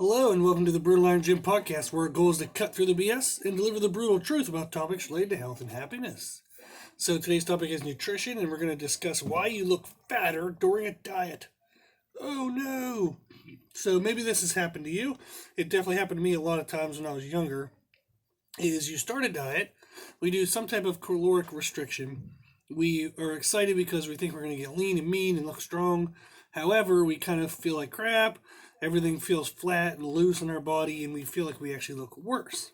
Hello and welcome to the Brutal Iron Gym podcast, where our goal is to cut through the BS and deliver the brutal truth about topics related to health and happiness. So today's topic is nutrition, and we're going to discuss why you look fatter during a diet. Oh no! So maybe this has happened to you. It definitely happened to me a lot of times when I was younger. Is you start a diet, we do some type of caloric restriction. We are excited because we think we're going to get lean and mean and look strong. However, we kind of feel like crap. Everything feels flat and loose in our body, and we feel like we actually look worse.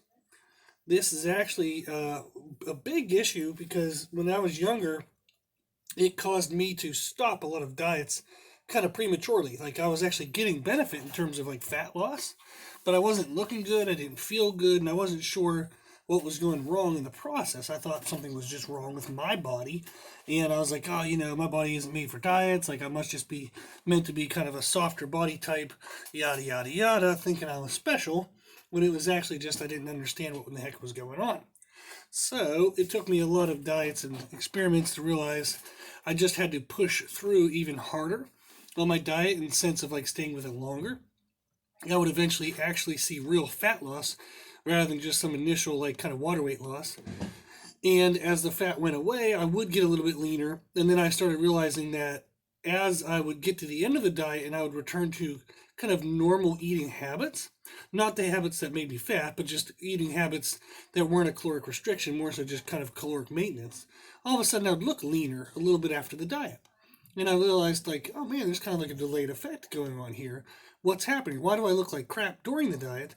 This is actually a big issue because when I was younger, it caused me to stop a lot of diets kind of prematurely. Like I was actually getting benefit in terms of like fat loss, but I wasn't looking good. I didn't feel good, and I wasn't sure what was going wrong in the process. I thought something was just wrong with my body, and I was like, oh, my body isn't made for diets. Like I must just be meant to be kind of a softer body type, yada yada yada, thinking I was special, when it was actually just I didn't understand what the heck was going on. So it took me a lot of diets and experiments to realize I just had to push through even harder on my diet in the sense of like staying with it longer. I would eventually actually see real fat loss rather than just some initial like kind of water weight loss. And as the fat went away, I would get a little bit leaner. And then I started realizing that as I would get to the end of the diet and I would return to kind of normal eating habits, not the habits that made me fat, but just eating habits that weren't a caloric restriction, more so just kind of caloric maintenance, all of a sudden I would look leaner a little bit after the diet. And I realized like, oh man, there's kind of like a delayed effect going on here. What's happening? Why do I look like crap during the diet?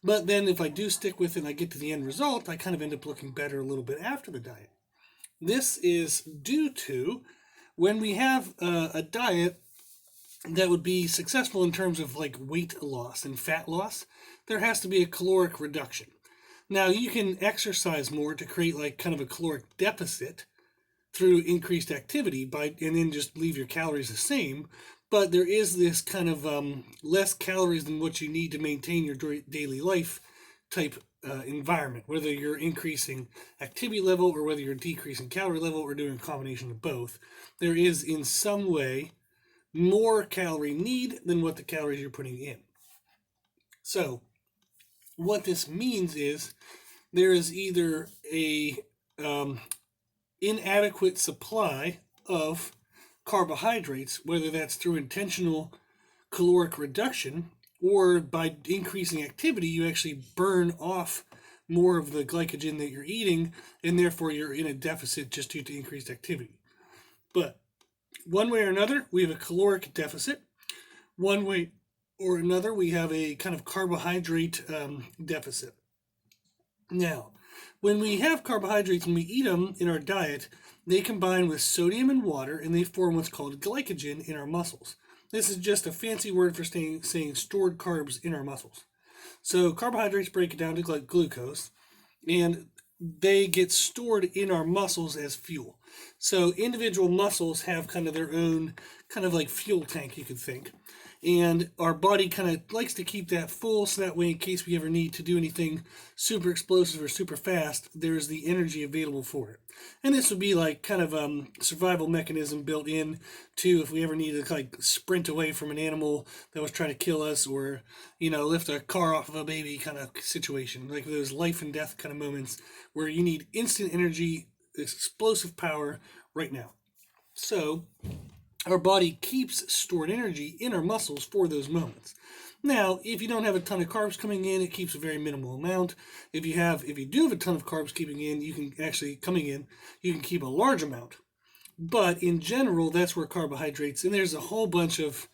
But then if I do stick with it and I get to the end result, I kind of end up looking better a little bit after the diet. This is due to when we have a diet that would be successful in terms of like weight loss and fat loss, there has to be a caloric reduction. Now you can exercise more to create like kind of a caloric deficit through increased activity and then just leave your calories the same. But there is this kind of less calories than what you need to maintain your daily life type environment, whether you're increasing activity level or whether you're decreasing calorie level or doing a combination of both. There is in some way more calorie need than what the calories you're putting in. So what this means is there is either a inadequate supply of carbohydrates, whether that's through intentional caloric reduction or by increasing activity, you actually burn off more of the glycogen that you're eating, and therefore you're in a deficit just due to increased activity. But one way or another, we have a caloric deficit. One way or another, we have a kind of carbohydrate deficit. Now, when we have carbohydrates and we eat them in our diet, they combine with sodium and water and they form what's called glycogen in our muscles. This is just a fancy word for saying stored carbs in our muscles. So carbohydrates break it down to glucose, and they get stored in our muscles as fuel. So individual muscles have kind of their own kind of like fuel tank, you could think. And our body kind of likes to keep that full so that way in case we ever need to do anything super explosive or super fast, there's the energy available for it. And this would be like kind of survival mechanism built in to if we ever needed to like sprint away from an animal that was trying to kill us, or lift a car off of a baby kind of situation, like those life and death kind of moments where you need instant energy, explosive power right now. So our body keeps stored energy in our muscles for those moments. Now, if you don't have a ton of carbs coming in, it keeps a very minimal amount. If you do have a ton of carbs coming in, you can keep a large amount. But in general, that's where carbohydrates, and there's a whole bunch of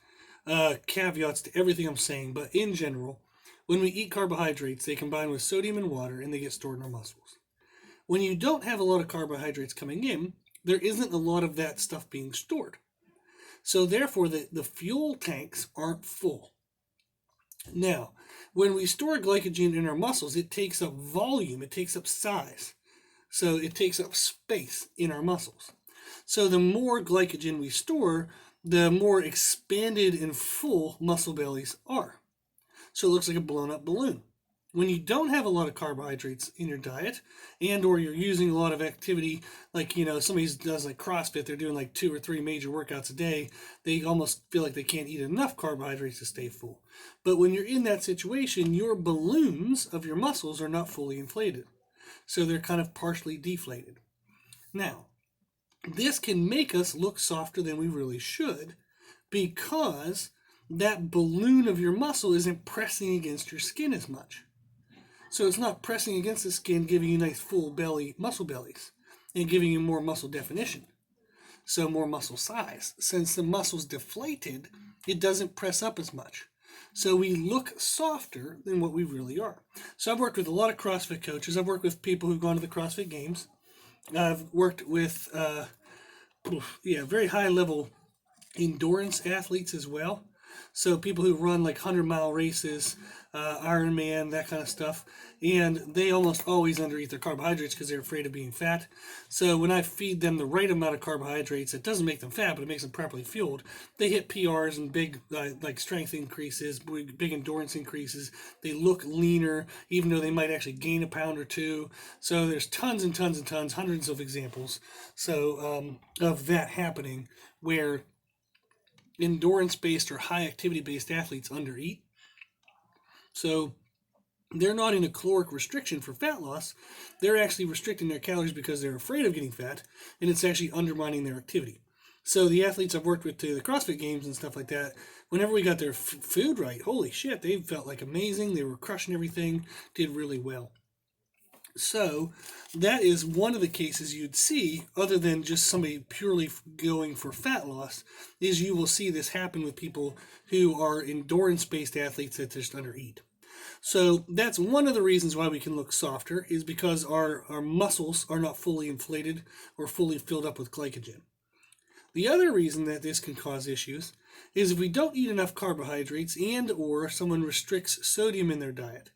caveats to everything I'm saying, but in general, when we eat carbohydrates, they combine with sodium and water and they get stored in our muscles. When you don't have a lot of carbohydrates coming in, there isn't a lot of that stuff being stored. So therefore, the fuel tanks aren't full. Now, when we store glycogen in our muscles, it takes up volume, it takes up size. So it takes up space in our muscles. So the more glycogen we store, the more expanded and full muscle bellies are. So it looks like a blown up balloon. When you don't have a lot of carbohydrates in your diet, and or you're using a lot of activity, like somebody does like CrossFit, they're doing like 2 or 3 major workouts a day, they almost feel like they can't eat enough carbohydrates to stay full. But when you're in that situation, your balloons of your muscles are not fully inflated, so they're kind of partially deflated. Now, this can make us look softer than we really should, because that balloon of your muscle isn't pressing against your skin as much. So it's not pressing against the skin, giving you nice full belly, muscle bellies, and giving you more muscle definition. So more muscle size. Since the muscle's deflated, it doesn't press up as much. So we look softer than what we really are. So I've worked with a lot of CrossFit coaches. I've worked with people who've gone to the CrossFit Games. I've worked with, very high level endurance athletes as well. So people who run like 100-mile races, Ironman, that kind of stuff, and they almost always undereat their carbohydrates because they're afraid of being fat. So when I feed them the right amount of carbohydrates, it doesn't make them fat, but it makes them properly fueled. They hit PRs and big like strength increases, big endurance increases. They look leaner, even though they might actually gain a pound or two. So there's tons and tons and tons, hundreds of examples. So of that happening where endurance-based or high-activity-based athletes undereat. So they're not in a caloric restriction for fat loss. They're actually restricting their calories because they're afraid of getting fat, and it's actually undermining their activity. So the athletes I've worked with to the CrossFit Games and stuff like that, whenever we got their food right, holy shit, they felt like amazing. They were crushing everything, did really well. So that is one of the cases you'd see, other than just somebody purely going for fat loss, is you will see this happen with people who are endurance-based athletes that just undereat. So that's one of the reasons why we can look softer, is because our muscles are not fully inflated or fully filled up with glycogen. The other reason that this can cause issues is if we don't eat enough carbohydrates and or someone restricts sodium in their diet.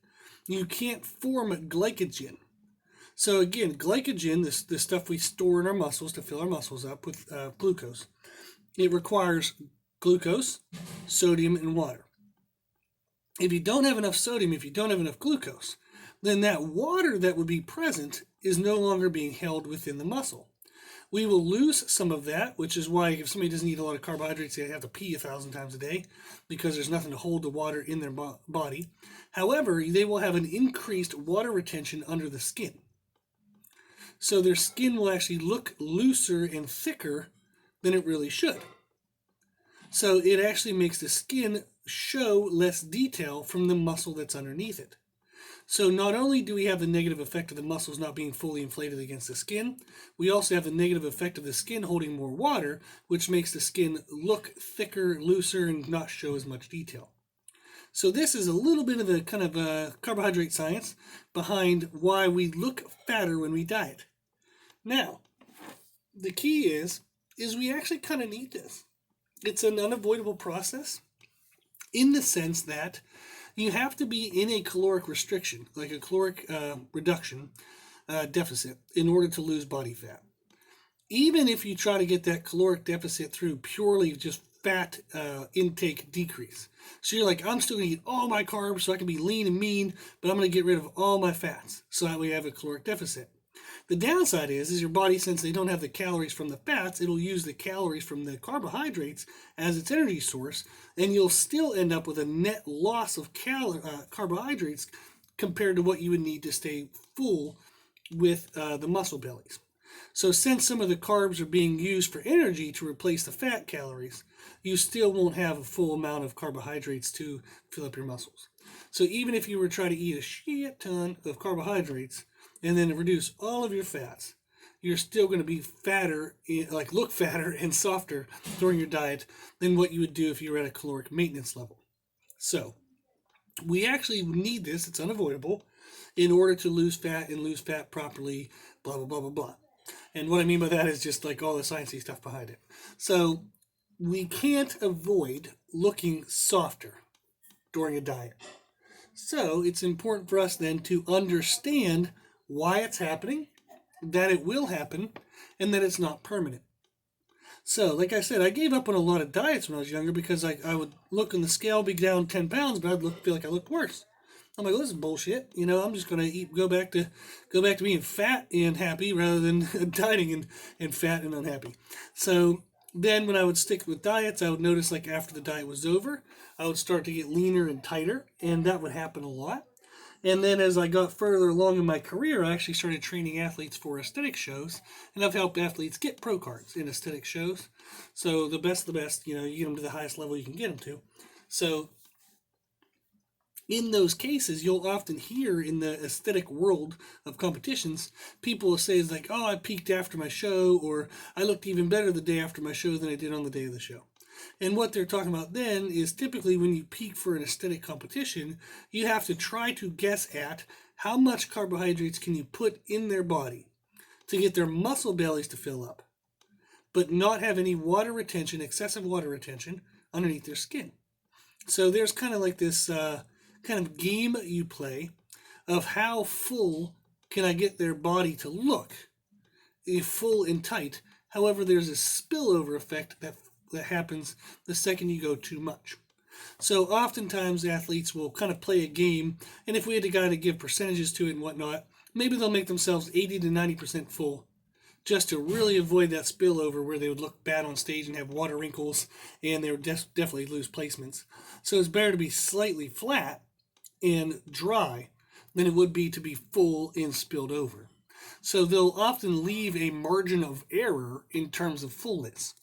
You can't form glycogen. So again, glycogen, the stuff we store in our muscles to fill our muscles up with glucose, it requires glucose, sodium, and water. If you don't have enough sodium, if you don't have enough glucose, then that water that would be present is no longer being held within the muscle. We will lose some of that, which is why if somebody doesn't eat a lot of carbohydrates, they have to pee 1,000 times a day because there's nothing to hold the water in their body. However, they will have an increased water retention under the skin. So their skin will actually look looser and thicker than it really should. So it actually makes the skin show less detail from the muscle that's underneath it. So not only do we have the negative effect of the muscles not being fully inflated against the skin, we also have the negative effect of the skin holding more water, which makes the skin look thicker, looser, and not show as much detail. So this is a little bit of the kind of carbohydrate science behind why we look fatter when we diet. Now, the key is we actually kind of need this. It's an unavoidable process in the sense that you have to be in a caloric restriction, like a caloric reduction deficit, in order to lose body fat. Even if you try to get that caloric deficit through purely just fat intake decrease. So you're like, I'm still going to eat all my carbs so I can be lean and mean, but I'm going to get rid of all my fats so that way I have a caloric deficit. The downside is your body, since they don't have the calories from the fats, it'll use the calories from the carbohydrates as its energy source, and you'll still end up with a net loss of carbohydrates compared to what you would need to stay full with the muscle bellies. So since some of the carbs are being used for energy to replace the fat calories, you still won't have a full amount of carbohydrates to fill up your muscles. So even if you were trying to eat a shit ton of carbohydrates and then reduce all of your fats, you're still going to be fatter, like look fatter and softer during your diet than what you would do if you were at a caloric maintenance level. So we actually need this, it's unavoidable, in order to lose fat and lose fat properly, blah, blah, blah, blah, blah. And what I mean by that is just like all the sciencey stuff behind it. So we can't avoid looking softer during a diet. So it's important for us then to understand why it's happening, that it will happen, and that it's not permanent. So, like I said, I gave up on a lot of diets when I was younger because I would look on the scale, be down 10 pounds, but I'd feel like I looked worse. I'm like, well, this is bullshit. I'm just gonna go back to being fat and happy rather than dieting and fat and unhappy. So then when I would stick with diets, I would notice like after the diet was over, I would start to get leaner and tighter, and that would happen a lot. And then as I got further along in my career, I actually started training athletes for aesthetic shows, and I've helped athletes get pro cards in aesthetic shows. So the best of the best, you get them to the highest level you can get them to. So in those cases, you'll often hear in the aesthetic world of competitions, people will say, it's like, oh, I peaked after my show, or I looked even better the day after my show than I did on the day of the show. And what they're talking about then is typically when you peak for an aesthetic competition, you have to try to guess at how much carbohydrates can you put in their body to get their muscle bellies to fill up, but not have any water retention, excessive water retention underneath their skin. So there's kind of like this kind of game you play of how full can I get their body to look, full and tight. However, there's a spillover effect that happens the second you go too much. So oftentimes athletes will kind of play a game, and if we had a guy to give percentages to it and whatnot, maybe they'll make themselves 80 to 90% full just to really avoid that spillover where they would look bad on stage and have water wrinkles, and they would definitely lose placements. So it's better to be slightly flat and dry than it would be to be full and spilled over. So they'll often leave a margin of error in terms of fullness.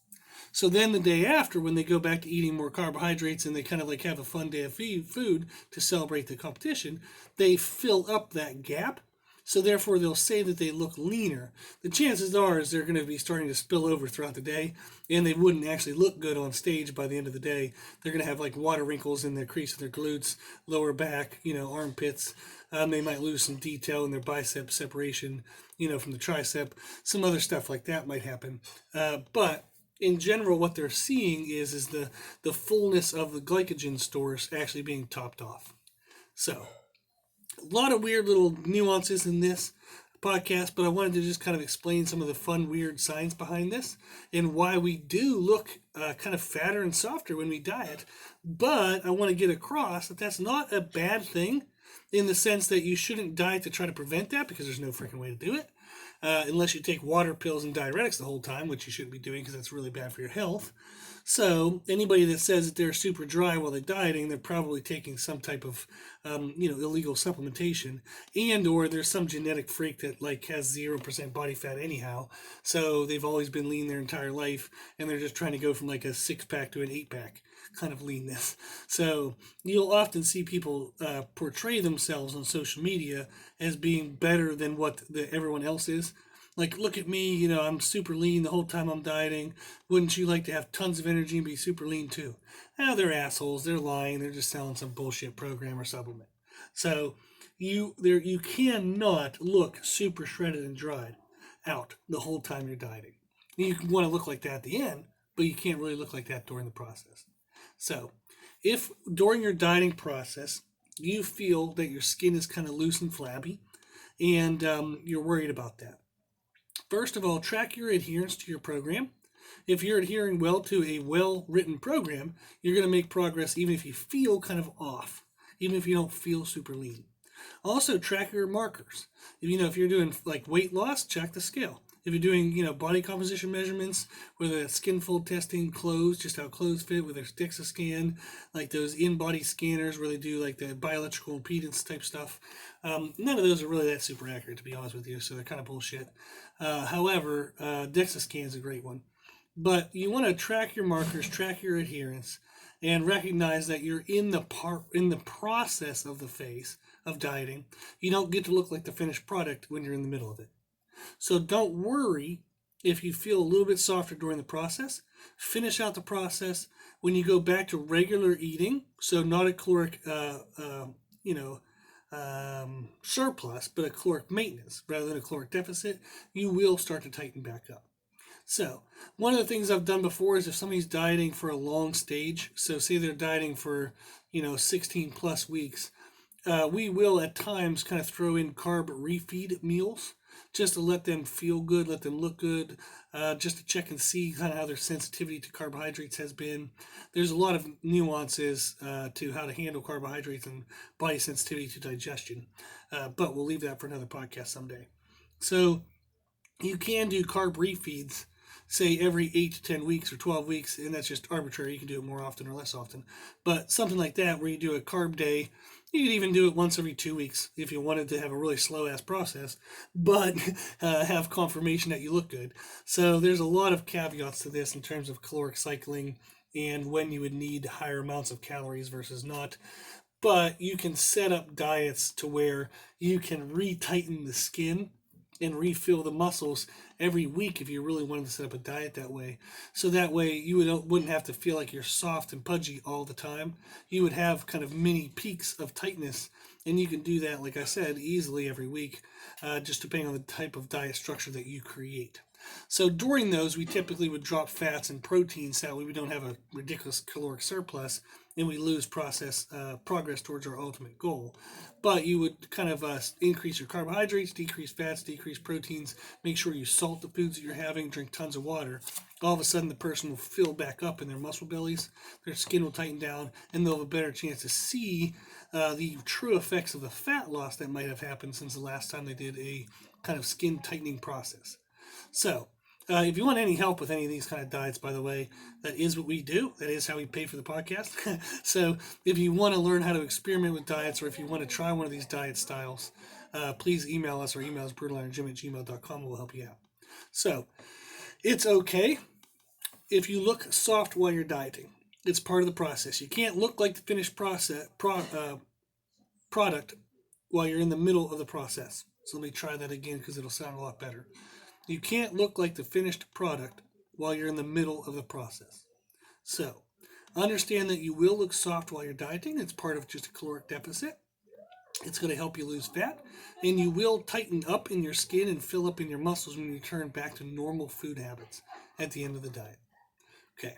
So then the day after, when they go back to eating more carbohydrates and they kind of like have a fun day of food to celebrate the competition, they fill up that gap. So therefore, they'll say that they look leaner. The chances are is they're going to be starting to spill over throughout the day, and they wouldn't actually look good on stage by the end of the day. They're going to have like water wrinkles in their crease of their glutes, lower back, armpits. They might lose some detail in their bicep separation, from the tricep. Some other stuff like that might happen. But in general, what they're seeing is the fullness of the glycogen stores actually being topped off. So a lot of weird little nuances in this podcast, but I wanted to just kind of explain some of the fun, weird science behind this and why we do look kind of fatter and softer when we diet. But I want to get across that that's not a bad thing in the sense that you shouldn't diet to try to prevent that, because there's no freaking way to do it. Unless you take water pills and diuretics the whole time, which you shouldn't be doing because that's really bad for your health. So anybody that says that they're super dry while they're dieting, they're probably taking some type of, illegal supplementation, and or there's some genetic freak that like has 0% body fat anyhow. So they've always been lean their entire life, and they're just trying to go from like a 6-pack to an 8-pack kind of leanness. So you'll often see people portray themselves on social media as being better than what everyone else is. Like, look at me, I'm super lean the whole time I'm dieting. Wouldn't you like to have tons of energy and be super lean too? Now they're assholes. They're lying. They're just selling some bullshit program or supplement. So you cannot look super shredded and dried out the whole time you're dieting. You want to look like that at the end, but you can't really look like that during the process. So if during your dieting process you feel that your skin is kind of loose and flabby, and you're worried about that, first of all, track your adherence to your program. If you're adhering well to a well-written program, you're going to make progress even if you feel kind of off, even if you don't feel super lean. Also, track your markers. If you're doing like weight loss, check the scale. If you're doing, body composition measurements, whether that's skin fold testing, clothes, just how clothes fit, whether it's DEXA scan, like those in-body scanners where they do like the bioelectrical impedance type stuff, none of those are really that super accurate, to be honest with you, so they're kind of bullshit. However, DEXA scan is a great one. But you want to track your markers, track your adherence, and recognize that you're in the process of the phase of dieting. You don't get to look like the finished product when you're in the middle of it. So don't worry if you feel a little bit softer during the process. Finish out the process. When you go back to regular eating, so not a caloric, surplus, but a caloric maintenance rather than a caloric deficit, you will start to tighten back up. So one of the things I've done before is if somebody's dieting for a long stage, so say they're dieting for 16 plus weeks, we will at times kind of throw in carb refeed meals. just to let them feel good, let them look good, just to check and see kind of how their sensitivity to carbohydrates has been. There's a lot of nuances to how to handle carbohydrates and body sensitivity to digestion, but we'll leave that for another podcast someday. So you can do carb refeeds, say every 8 to 10 weeks or 12 weeks, and that's just arbitrary. You can do it more often or less often. But something like that, where you do a carb day, you could even do it once every 2 weeks if you wanted to have a really slow ass process, but have confirmation that you look good. So there's a lot of caveats to this in terms of caloric cycling and when you would need higher amounts of calories versus not. But you can set up diets to where you can retighten the skin and refill the muscles every week if you really wanted to set up a diet that way. So that way you wouldn't have to feel like you're soft and pudgy all the time. You would have kind of mini peaks of tightness, and you can do that, like I said, easily every week, just depending on the type of diet structure that you create. So during those, we typically would drop fats and proteins so that way we don't have a ridiculous caloric surplus and we lose progress towards our ultimate goal. But you would kind of increase your carbohydrates, decrease fats, decrease proteins, make sure you salt the foods that you're having, drink tons of water. All of a sudden, the person will fill back up in their muscle bellies, their skin will tighten down, and they'll have a better chance to see the true effects of the fat loss that might have happened since the last time they did a kind of skin tightening process. So, if you want any help with any of these kind of diets, by the way, that is what we do. That is how we pay for the podcast. So, if you want to learn how to experiment with diets, or if you want to try one of these diet styles, please email us. Our email is brutalironjim@gmail.com. We'll help you out. So, it's okay if you look soft while you're dieting. It's part of the process. You can't look like the finished product while you're in the middle of the process. So let me try that again because it'll sound a lot better. You can't look like the finished product while you're in the middle of the process. So, understand that you will look soft while you're dieting. It's part of just a caloric deficit. It's going to help you lose fat, and you will tighten up in your skin and fill up in your muscles when you return back to normal food habits at the end of the diet. Okay,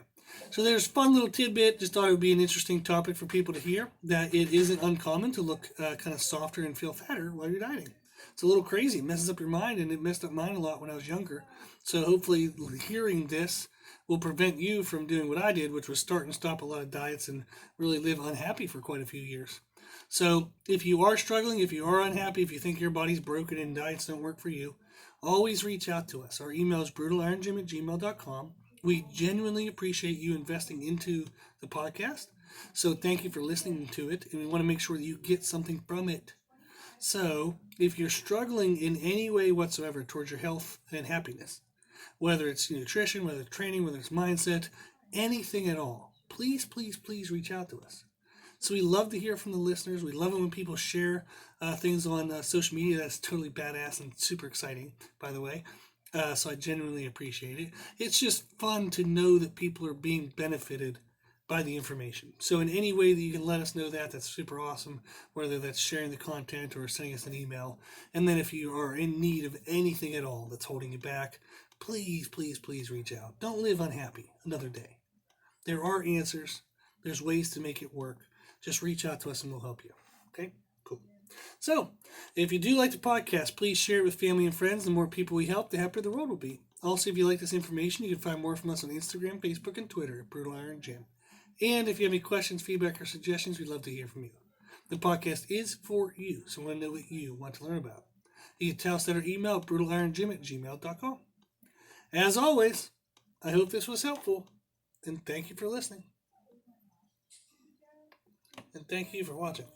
so there's a fun little tidbit. Just thought it would be an interesting topic for people to hear, that it isn't uncommon to look kind of softer and feel fatter while you're dieting. It's a little crazy. It messes up your mind, and it messed up mine a lot when I was younger. So hopefully hearing this will prevent you from doing what I did, which was start and stop a lot of diets and really live unhappy for quite a few years. So if you are struggling, if you are unhappy, if you think your body's broken and diets don't work for you, always reach out to us. Our email is brutalironjim@gmail.com. We genuinely appreciate you investing into the podcast. So thank you for listening to it, and we want to make sure that you get something from it. So, if you're struggling in any way whatsoever towards your health and happiness, whether it's nutrition, whether it's training, whether it's mindset, anything at all, please, please, please reach out to us. So we love to hear from the listeners. We love it when people share things on social media. That's totally badass and super exciting, by the way. So I genuinely appreciate it. It's just fun to know that people are being benefited by the information. So in any way that you can let us know that, that's super awesome, whether that's sharing the content or sending us an email. And then if you are in need of anything at all that's holding you back, please, please, please reach out. Don't live unhappy another day. There are answers. There's ways to make it work. Just reach out to us and we'll help you. Okay? Cool. So, if you do like the podcast, please share it with family and friends. The more people we help, the happier the world will be. Also, if you like this information, you can find more from us on Instagram, Facebook, and Twitter at Brutal Iron Gym. And if you have any questions, feedback, or suggestions, we'd love to hear from you. The podcast is for you, so we want to know what you want to learn about. You can tell us at our email at brutalironjim@gmail.com. As always, I hope this was helpful, and thank you for listening. And thank you for watching.